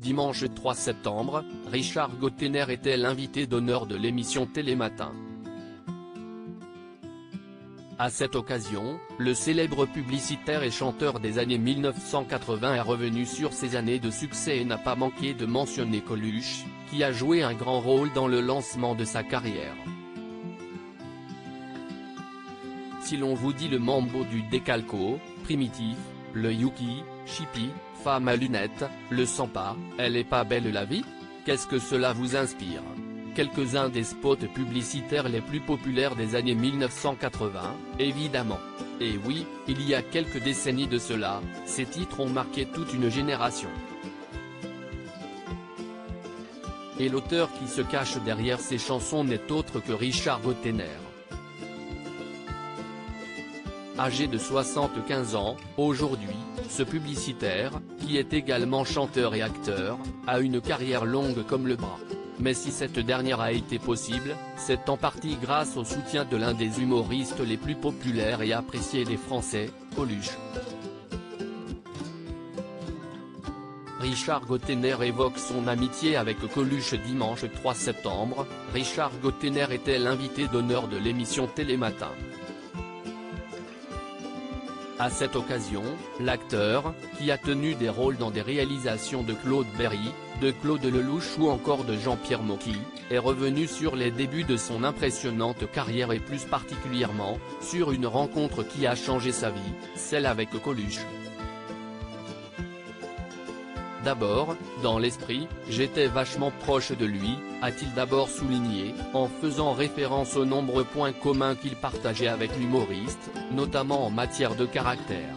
dimanche 3 septembre, Richard Gottener était l'invité d'honneur de l'émission Télématin. À cette occasion, le célèbre publicitaire et chanteur des années 1980 est revenu sur ses années de succès et n'a pas manqué de mentionner Coluche, qui a joué un grand rôle dans le lancement de sa carrière. Si l'on vous dit le mambo du décalco, Primitif, le Yuki, Chippy, Femme à lunettes, le Sampa, Elle est pas belle la vie? Qu'est-ce que cela vous inspire? Quelques-uns des spots publicitaires les plus populaires des années 1980, évidemment. Et oui, il y a quelques décennies de cela, ces titres ont marqué toute une génération. Et l'auteur qui se cache derrière ces chansons n'est autre que Richard Gottener. Âgé de 75 ans, aujourd'hui, ce publicitaire, qui est également chanteur et acteur, a une carrière longue comme le bras. Mais si cette dernière a été possible, c'est en partie grâce au soutien de l'un des humoristes les plus populaires et appréciés des Français, Coluche. Richard Gottener évoque son amitié avec Coluche dimanche 3 septembre, Richard Gottener était l'invité d'honneur de l'émission Télématin. À cette occasion, l'acteur, qui a tenu des rôles dans des réalisations de Claude Berry, de Claude Lelouch ou encore de Jean-Pierre Mocky, est revenu sur les débuts de son impressionnante carrière et plus particulièrement, sur une rencontre qui a changé sa vie, celle avec Coluche. D'abord, dans l'esprit, j'étais vachement proche de lui, a-t-il d'abord souligné, en faisant référence aux nombreux points communs qu'il partageait avec l'humoriste, notamment en matière de caractère.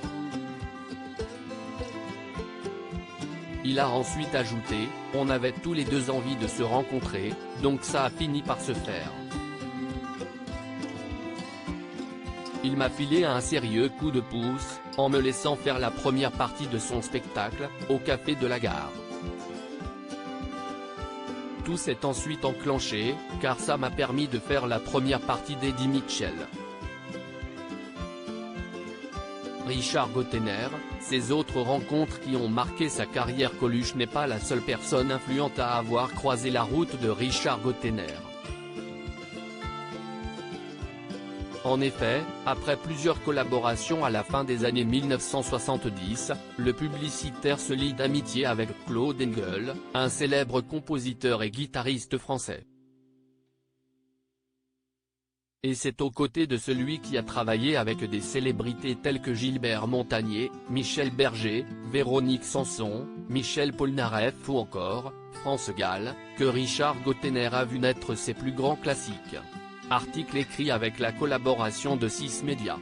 Il a ensuite ajouté, on avait tous les deux envie de se rencontrer, donc ça a fini par se faire. Il m'a filé un sérieux coup de pouce, en me laissant faire la première partie de son spectacle, au Café de la Gare. Tout s'est ensuite enclenché, car ça m'a permis de faire la première partie d'Eddie Mitchell. Richard Gottener, ces autres rencontres qui ont marqué sa carrière. Coluche n'est pas la seule personne influente à avoir croisé la route de Richard Gottener. En effet, après plusieurs collaborations à la fin des années 1970, le publicitaire se lie d'amitié avec Claude Engel, un célèbre compositeur et guitariste français. Et c'est aux côtés de celui qui a travaillé avec des célébrités telles que Gilbert Montagné, Michel Berger, Véronique Sanson, Michel Polnareff ou encore, France Gall, que Richard Gottener a vu naître ses plus grands classiques. Article écrit avec la collaboration de 6 médias.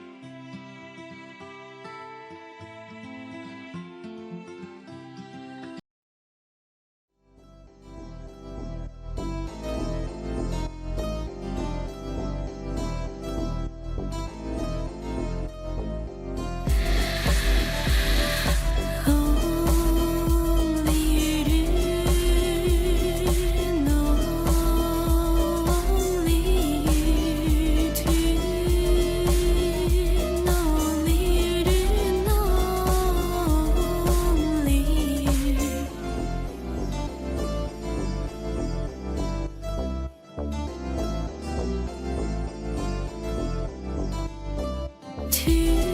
To